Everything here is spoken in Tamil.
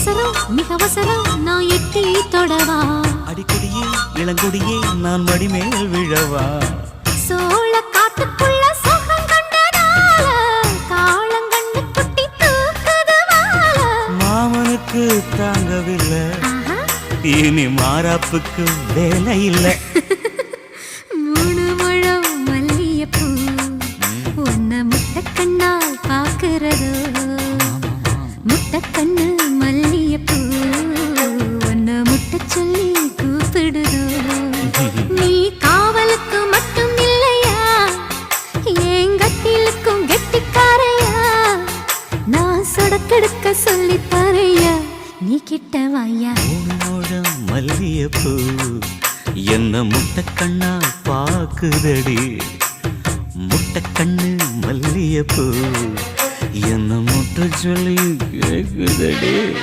அவசரம் மிக அவசரம் நான் எட்டி தொடவா அடிக்கொடியே இளங்கொடியே நான் மடிமேல் விழவா சோழ காட்டுக்குள்ள சுகம் கண்டதால காளங்கண்ணு குட்டி தூக்குது வாழ மாமனுக்கு தாங்கவில்லை இனி மாறாப்புக்கு வேலை இல்லை மூணு முழம் மல்லியப்பூ உன்னை முட்டைக்கண்ணால் பாக்குறதோ முட்டைக்கண்ணு மல்லியப்பூ உன்னை முட்டை சொல்லி கூப்பிடுதோ நீ காவலுக்கு மட்டும் இல்லையா என் கட்டிலுக்கும் கெட்டிக்காரையா நான் சொடக்கெடுக்க சொல்லி தரையா நீ கிட்ட வாயா மல்லியப்பூ என்ன முட்டைக்கண்ணா பாக்குதடி முட்டைக்கண்ணு மல்லியப்பூ என்ன முட்டை சொல்லி கேக்குதடி